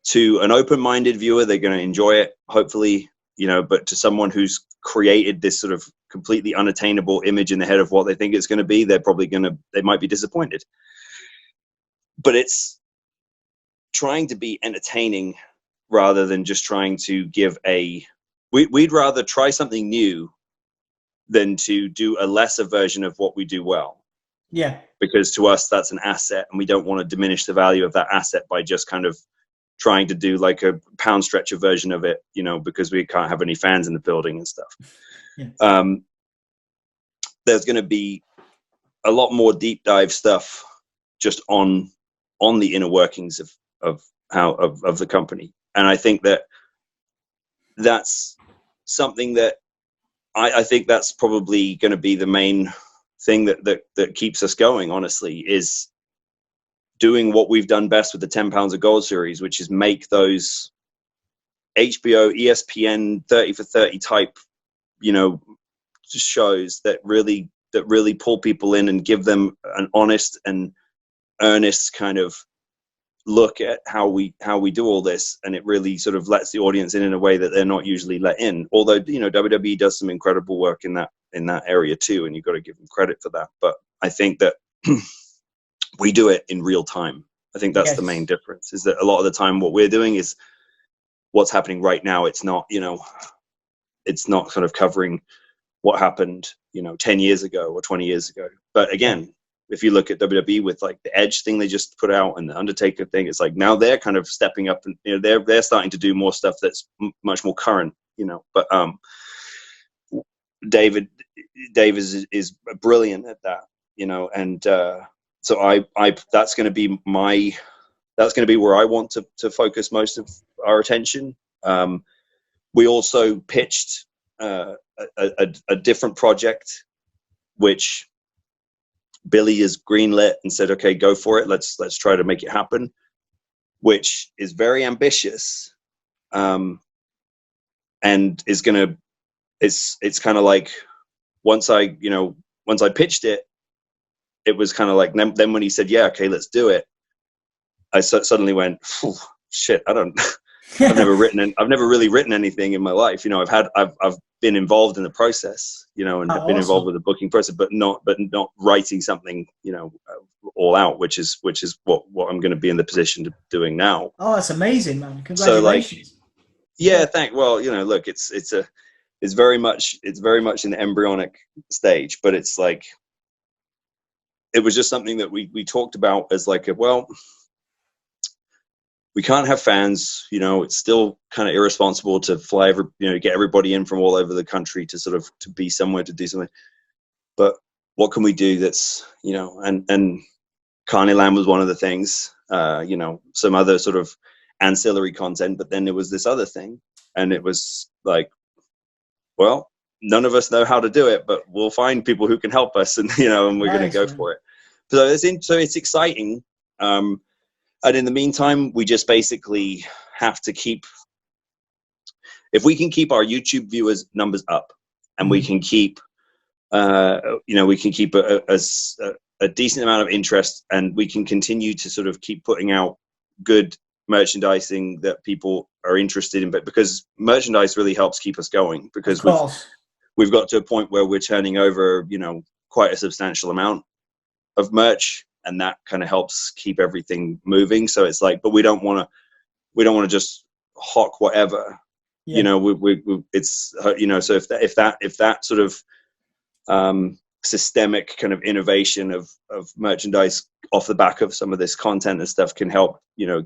to an open-minded viewer, they're going to enjoy it, hopefully, you know, but to someone who's created this sort of completely unattainable image in the head of what they think it's going to be, they might be disappointed. But it's trying to be entertaining rather than just trying to give we'd rather try something new than to do a lesser version of what we do well. Yeah. Because to us, that's an asset, and we don't want to diminish the value of that asset by just kind of trying to do like a pound stretcher version of it, you know, because we can't have any fans in the building and stuff. Yeah. There's going to be a lot more deep dive stuff just on the inner workings of the company. And I think that's something that I think that's probably going to be the main thing that keeps us going, honestly, is doing what we've done best with the 10 pounds of gold series, which is make those HBO, ESPN 30 for 30 type, you know, shows that really pull people in and give them an honest and earnest kind of look at how we do all this, and it really sort of lets the audience in a way that they're not usually let in. Although, you know, WWE does some incredible work in that area too, and you've got to give them credit for that. But I think that we do it in real time. I think that's the main difference, is that a lot of the time what we're doing is what's happening right now. It's not, you know, it's not kind of covering what happened, you know, 10 years ago or 20 years ago. But again, if you look at WWE with like the Edge thing they just put out and the Undertaker thing, it's like now they're kind of stepping up, and, you know, they're starting to do more stuff that's much more current, you know. But David is brilliant at that, you know, and so I that's going to be where I want to focus most of our attention. We also pitched a different project, which Billy is greenlit and said, okay, go for it. Let's try to make it happen, which is very ambitious. And is going to, it's kind of like, once I pitched it, it was kind of like, then when he said, yeah, okay, let's do it, I suddenly went, shit, I've never really written anything in my life. You know, I've been involved in the process, you know, and have been involved with the booking process, but not writing something, you know, all out, which is what I'm going to be in the position of doing now. Oh, that's amazing, man! Congratulations. So, like, yeah, well, you know, look, it's very much in the embryonic stage, but it's like, it was just something that we talked about as like, well, we can't have fans, you know, it's still kind of irresponsible to fly get everybody in from all over the country to sort of, to be somewhere to do something. But what can we do that's, you know, and Carnyland was one of the things, you know, some other sort of ancillary content, but then there was this other thing, and it was like, well, none of us know how to do it, but we'll find people who can help us, and, you know, and we're going to go for it. So it's exciting. And in the meantime, we just basically have to if we can keep our YouTube viewers numbers up, and we can keep, you know, we can keep a decent amount of interest, and we can continue to sort of keep putting out good merchandising that people are interested in, but because merchandise really helps keep us going, because we've got to a point where we're turning over, you know, quite a substantial amount of merch, and that kind of helps keep everything moving. So it's like, but we don't want to just hawk whatever, you know, it's, you know, so if that sort of systemic kind of innovation of merchandise off the back of some of this content and stuff can help, you know,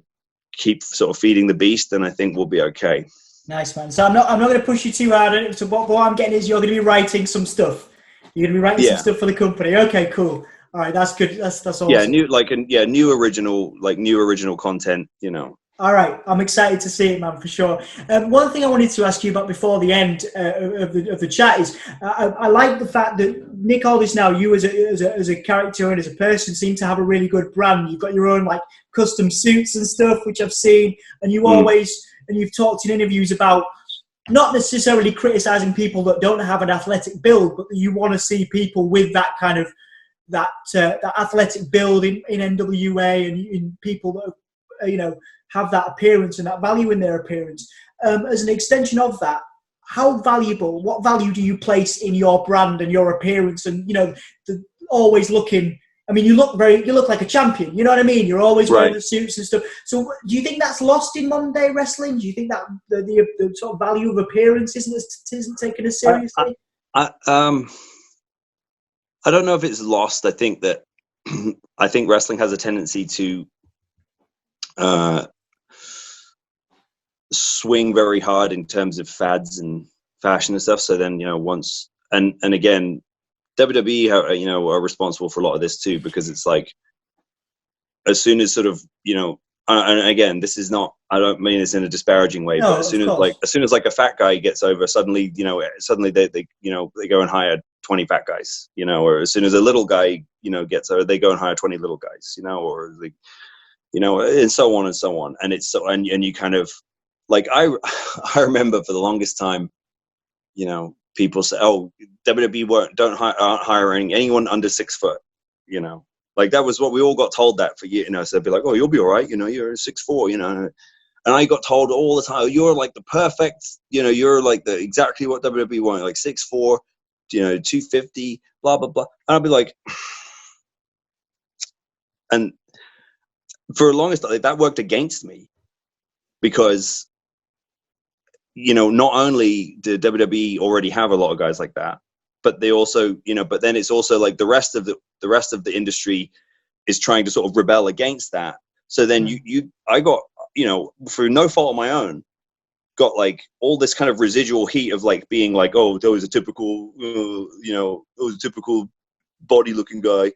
keep sort of feeding the beast, then I think we'll be okay. Nice, man. So I'm not going to push you too hard. So what I'm getting is you're going to be writing some stuff. You're going to be writing some stuff for the company. Okay, cool. All right, that's good. That's awesome. Yeah, new original content, you know. All right, I'm excited to see it, man, for sure. One thing I wanted to ask you about before the end of the chat is I like the fact that Nick Aldis, now you as a character and as a person, seem to have a really good brand. You've got your own like custom suits and stuff, which I've seen, and you've talked in interviews about not necessarily criticizing people that don't have an athletic build, but you want to see people with that kind of that athletic build in NWA, and in people that have that appearance and that value in their appearance. As an extension of that, what value do you place in your brand and your appearance? And always looking. I mean, you look like a champion. You know what I mean? You're always wearing the suits and stuff. So, do you think that's lost in modern day wrestling? Do you think that the sort of value of appearance isn't taken as seriously? I don't know if it's lost. I think that wrestling has a tendency to swing very hard in terms of fads and fashion and stuff. So then, once and again, WWE are responsible for a lot of this too, because it's like, as soon as sort of, and again, this is not, I don't mean this in a disparaging way, but as soon as a fat guy gets over, suddenly they go and hire 20 fat guys, or as soon as a little guy, gets over, they go and hire 20 little guys, or like, and so on and so on. And it's so, and you kind of like, I remember for the longest time, people say, "Oh, WWE aren't hiring anyone under 6 foot," like that was what we all got told that for years. So they'd be like, "Oh, you'll be all right, you're 6'4", and I got told all the time, "You're like the perfect, you're like the exactly what WWE wanted, like 6'4", 250, blah blah blah," and I'd be like, and for the longest time, that worked against me, because not only did WWE already have a lot of guys like that, but they also, but then it's also like the rest of the industry is trying to sort of rebel against that. So then I got, through no fault of my own, got like all this kind of residual heat of like being like, "Oh, that was a typical, it was a typical body looking guy,"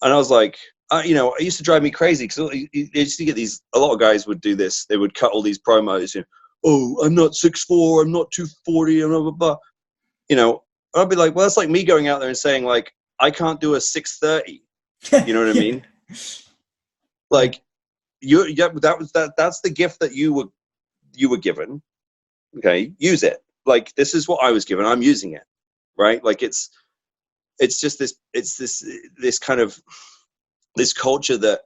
and I was like, it used to drive me crazy, because you used to get a lot of guys would do this. They would cut all these promos, "Oh, I'm not 6'4", I'm not 240, and blah, blah, blah." I'd be like, well, that's like me going out there and saying like, I can't do a 630. You know what I mean? Like, that's the gift that you were given. Okay, use it. Like, this is what I was given. I'm using it. Right? Like, it's just this kind of this culture that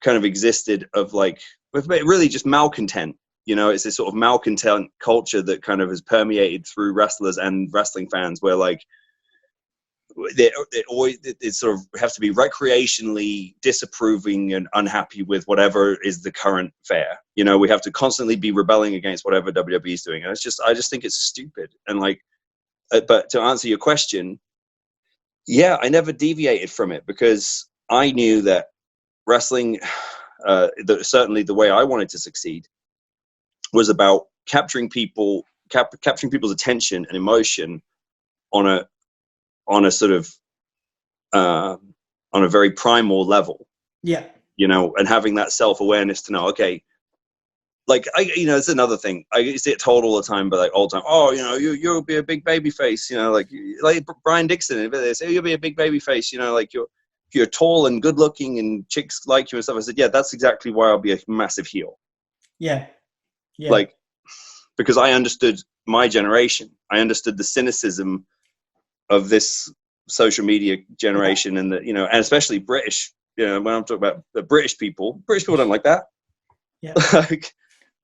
kind of existed of like, really just malcontent. It's this sort of malcontent culture that kind of has permeated through wrestlers and wrestling fans, where like it sort of have to be recreationally disapproving and unhappy with whatever is the current fare. We have to constantly be rebelling against whatever WWE is doing, and I just think it's stupid. And like, but to answer your question, yeah, I never deviated from it, because I knew that wrestling, certainly the way I wanted to succeed, was about capturing people's attention and emotion on a sort of on a very primal level. Yeah. And having that self-awareness to know, okay, like it's another thing. I see it told all the time, but like all the time, "Oh, you'll be a big baby face," like Brian Dixon, they say, "You'll be a big baby face," like you're tall and good looking and chicks like you and stuff. I said, yeah, that's exactly why I'll be a massive heel. Yeah. Yeah. Like, because I understood my generation. I understood the cynicism of this social media generation, and and especially British. When I'm talking about the British people don't like that. Yeah. Like,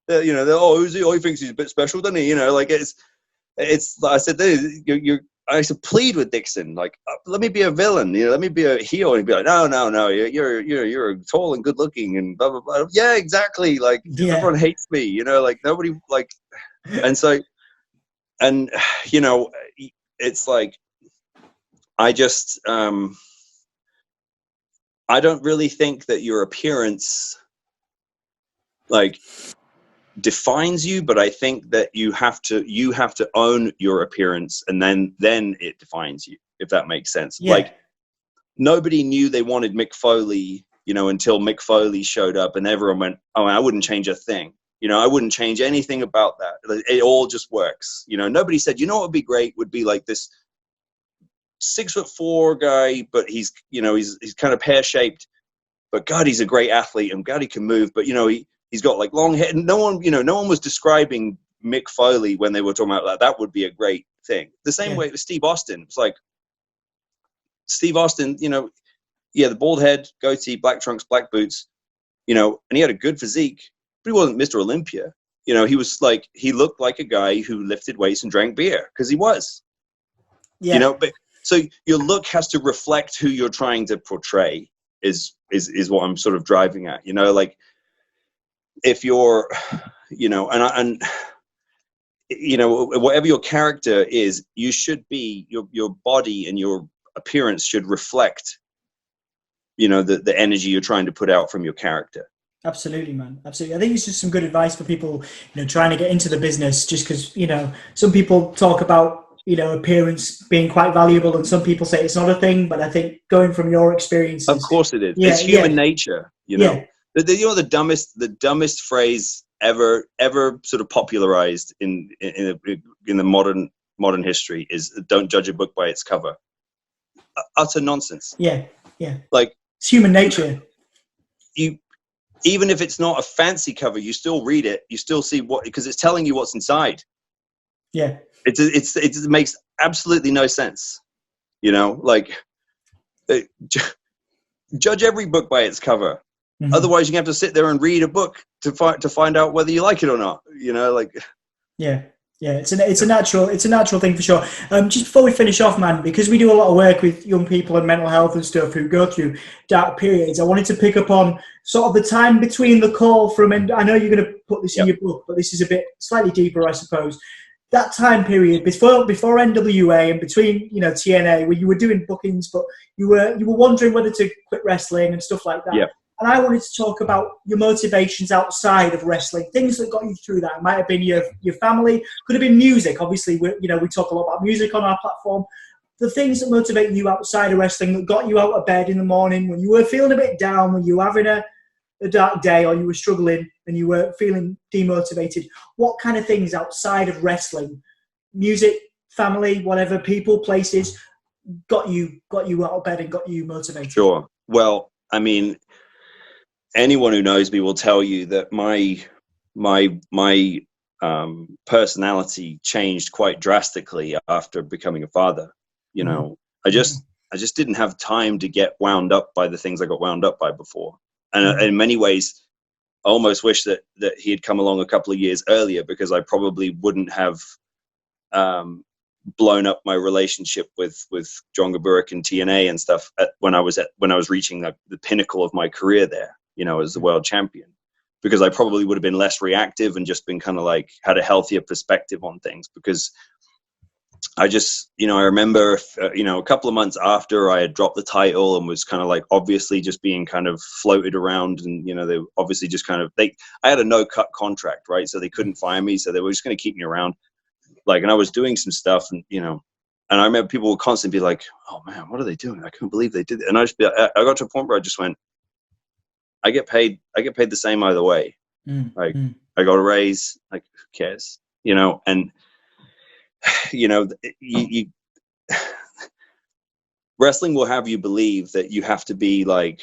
they're, "Oh, who's he? Oh, he thinks he's a bit special, doesn't he?" Like, it's. I said, I used to plead with Dixon, like, "Let me be a villain, let me be a heel," and he'd be like, "No, you're tall and good looking and blah blah blah." Yeah, exactly. Like, everyone hates me, like nobody like, and so, and it's like, I just I don't really think that your appearance like defines you, but I think that you have to own your appearance, and then it defines you, if that makes sense. Yeah. Like, nobody knew they wanted Mick Foley you know, until Mick Foley showed up and everyone went, oh, I wouldn't change a thing. You know, I wouldn't change anything about that. It all just works. You know, nobody said, you know, what would be great would be like this 6'4" guy, but he's, you know, he's kind of pear shaped, but God, he's a great athlete and God, he can move. But, you know, he's got like long hair. No one was describing Mick Foley when they were talking about that. That would be a great thing. The same way with Steve Austin. It's like Steve Austin, you know, the bald head, goatee, black trunks, black boots, you know, and he had a good physique, but he wasn't Mr. Olympia. You know, he was like, he looked like a guy who lifted weights and drank beer because he was, you know, but so your look has to reflect who you're trying to portray is what I'm sort of driving at, you know, like if you're, you know, and you know, whatever your character is, you should be, your body and your appearance should reflect, you know, the energy you're trying to put out from your character. Absolutely, man. Absolutely. I think it's just some good advice for people, you know, trying to get into the business, just because, you know, some people talk about, you know, appearance being quite valuable and some people say it's not a thing, but I think going from your experiences. Of course it is. It's human nature, you know. You know, the dumbest phrase ever sort of popularized in the modern history is don't judge a book by its cover. Utter nonsense. Yeah. Like, it's human nature. Even if it's not a fancy cover, you still read it. You still see because it's telling you what's inside. Yeah. It makes absolutely no sense. You know, like judge every book by its cover. Mm-hmm. Otherwise, you have to sit there and read a book to find out whether you like it or not. You know, like. Yeah, it's a natural thing for sure. Just before we finish off, man, because we do a lot of work with young people and mental health and stuff who go through dark periods, I wanted to pick up on sort of the time between the call from, and I know you're going to put this in your book, but this is a bit slightly deeper, I suppose. That time period before NWA and between, you know, TNA, where you were doing bookings, but you were wondering whether to quit wrestling and stuff like that. Yeah. And I wanted to talk about your motivations outside of wrestling, things that got you through that. It might have been your family, could have been music. Obviously, we talk a lot about music on our platform. The things that motivate you outside of wrestling, that got you out of bed in the morning when you were feeling a bit down, when you were having a dark day or you were struggling and you were feeling demotivated. What kind of things outside of wrestling, music, family, whatever, people, places, got you out of bed and got you motivated? Sure. Well, I mean, anyone who knows me will tell you that my personality changed quite drastically after becoming a father. You know, I just didn't have time to get wound up by the things I got wound up by before. And in many ways, I almost wish that he had come along a couple of years earlier, because I probably wouldn't have blown up my relationship with John Gaburik and TNA and stuff when I was reaching the pinnacle of my career there, you know, as the world champion, because I probably would have been less reactive and just been kind of like had a healthier perspective on things. Because I just, you know, I remember, a couple of months after I had dropped the title and was kind of like obviously just being kind of floated around, and, you know, they obviously just kind of, I had a no cut contract, right? So they couldn't fire me. So they were just going to keep me around. Like, and I was doing some stuff, and, you know, and I remember people would constantly be like, oh man, what are they doing? I couldn't believe they did it. And I got to a point where I just went, I get paid the same either way. I got a raise, like, who cares? You know, and, you know, you wrestling will have you believe that you have to be like,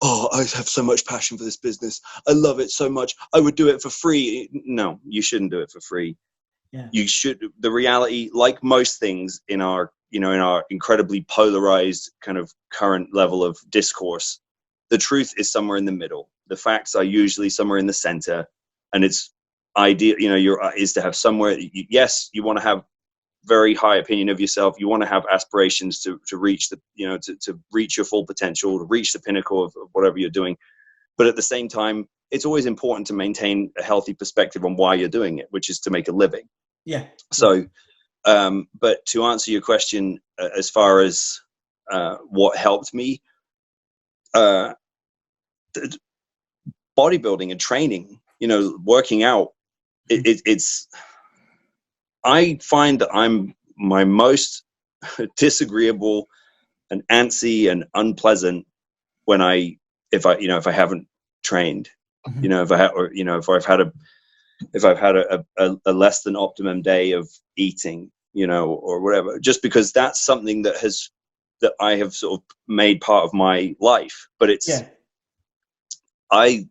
oh, I have so much passion for this business. I love it so much. I would do it for free. No, you shouldn't do it for free. Yeah. You should. The reality, like most things in our incredibly polarized kind of current level of discourse, the truth is somewhere in the middle. The facts are usually somewhere in the center, and it's ideal, you know, is to have somewhere. Yes, you want to have very high opinion of yourself. You want to have aspirations to reach to reach your full potential, to reach the pinnacle of whatever you're doing. But at the same time, it's always important to maintain a healthy perspective on why you're doing it, which is to make a living. Yeah. So, but to answer your question, as far as what helped me, bodybuilding and training, you know, working out, it's, I find that I'm my most disagreeable and antsy and unpleasant when I if I haven't trained, Mhm. if I've had a less than optimum day of eating, or whatever, just because that's something that I have sort of made part of my life. But I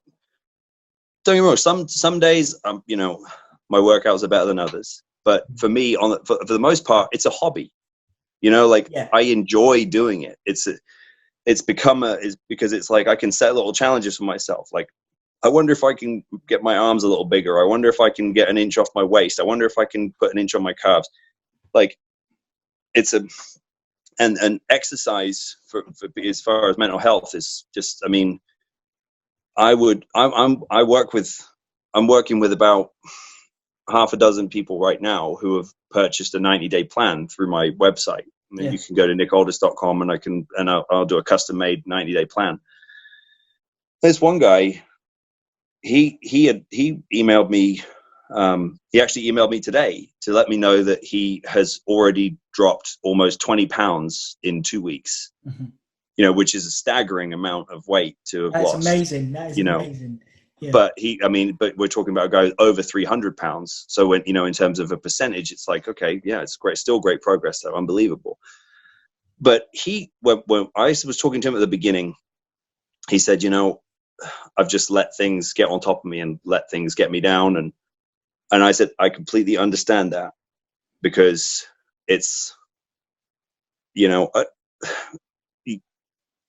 don't get me wrong, some days, my workouts are better than others. But for me, for the most part, it's a hobby. I enjoy doing it. It's because it's like I can set little challenges for myself. Like, I wonder if I can get my arms a little bigger. I wonder if I can get an inch off my waist. I wonder if I can put an inch on my calves. Like, it's an exercise for as far as mental health is just, I mean, I'm working with about half a dozen people right now who have purchased a 90-day plan through my website. You can go to nickaldis.com and I'll do a custom made 90-day plan. There's one guy, he emailed me. He actually emailed me today to let me know that he has already dropped almost 20 pounds in 2 weeks, which is a staggering amount of weight to have lost. That's amazing. That is amazing. Yeah. But we're talking about a guy over 300 pounds. So when, in terms of a percentage, it's like, okay, yeah, it's great. Still great progress though. Unbelievable. But when I was talking to him at the beginning, he said, I've just let things get on top of me and let things get me down. And I said, I completely understand that, because it's,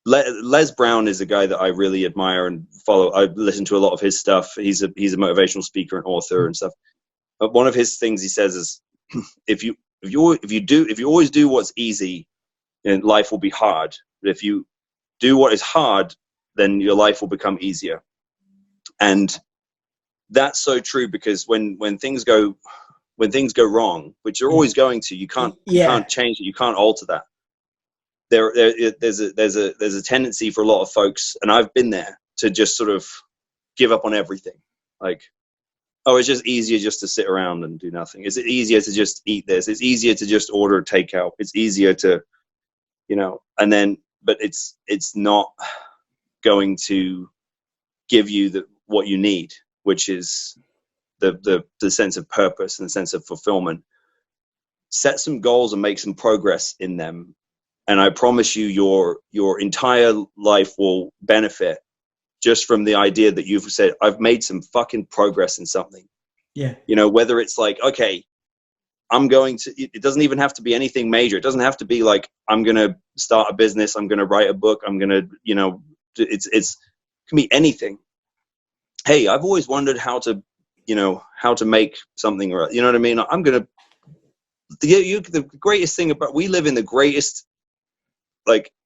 Les Brown is a guy that I really admire and follow. I listen to a lot of his stuff. He's a motivational speaker and author and stuff. But one of his things he says is, if you always do what's easy, then life will be hard. But if you do what is hard, then your life will become easier. And that's so true, because when things go wrong, which you're always going to, you can't change it. You can't alter that. There's a tendency for a lot of folks, and I've been there, to just sort of give up on everything. Like, oh, it's just easier just to sit around and do nothing. Is it easier to just eat this? It's easier to just order takeout. It's easier to, but it's not going to give you what you need, which is the sense of purpose and the sense of fulfillment. Set some goals and make some progress in them. And I promise you, your entire life will benefit just from the idea that you've said, I've made some fucking progress in something. Yeah. Whether it's like, okay, I'm going to, it doesn't even have to be anything major. It doesn't have to be like, I'm going to start a business. I'm going to write a book. I'm going to, it can be anything. Hey, I've always wondered how to make something, or, you know what I mean? I'm going to, the greatest thing about, we live in the greatest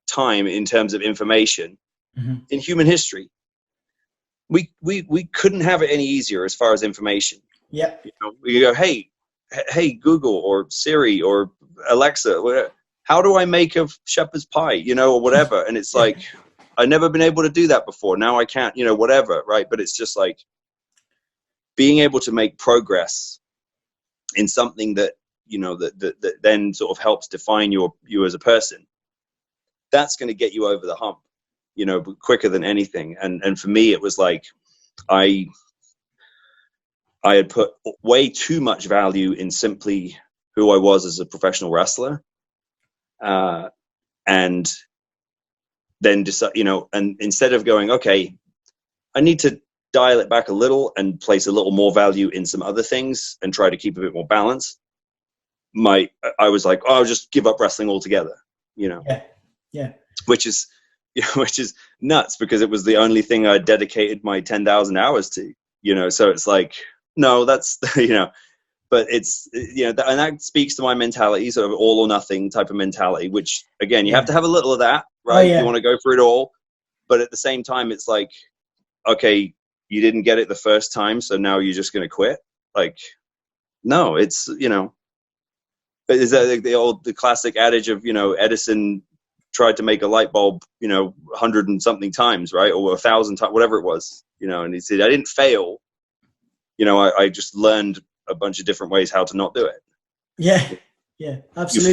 time in terms of information in human history. We couldn't have it any easier as far as information. Yeah. We go, hey Google or Siri or Alexa, how do I make a shepherd's pie, or whatever? And it's like, I've never been able to do that before. Now I can't, whatever. Right. But it's just like being able to make progress in something that, that then sort of helps define you as a person. That's going to get you over the hump, quicker than anything. And for me, it was like, I had put way too much value in simply who I was as a professional wrestler. And then just, and instead of going, okay, I need to dial it back a little and place a little more value in some other things and try to keep a bit more balance. I was like, oh, I'll just give up wrestling altogether, Yeah. Which is nuts, because it was the only thing I dedicated my 10,000 hours to, so it's like, no, that's, but it's, and that speaks to my mentality, sort of all or nothing type of mentality, which again, you have to have a little of that, right? You want to go for it all. But at the same time, it's like, okay, you didn't get it the first time, so now you're just going to quit. Like, no, it's, is that the classic adage of, Edison tried to make a light bulb, 100 and something times, right? Or 1,000 times, whatever it was, and he said, I didn't fail. I just learned a bunch of different ways how to not do it. Yeah, absolutely.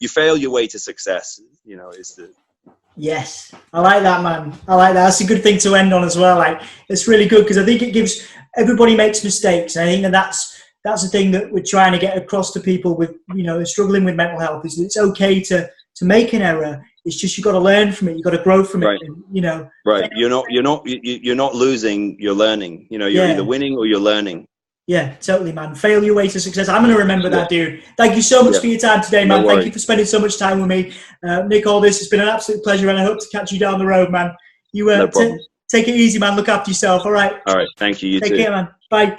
You fail your way to success, is the. Yes, I like that, man. I like that. That's a good thing to end on as well. Like, it's really good because I think it gives everybody makes mistakes, and I think that's the thing that we're trying to get across to people with struggling with mental health is that it's okay to make an error. It's just you've got to learn from it. You've got to grow from Right. it. And, right. You're not losing. You're learning. You're either winning or you're learning. Yeah, totally, man. Fail your way to success. I'm going to remember that, dude. Thank you so much for your time today, man. Thank you for spending so much time with me. Nick Aldis, it's been an absolute pleasure, and I hope to catch you down the road, man. You take it easy, man. Look after yourself, all right? All right, thank you. You Take too. care, man. Bye.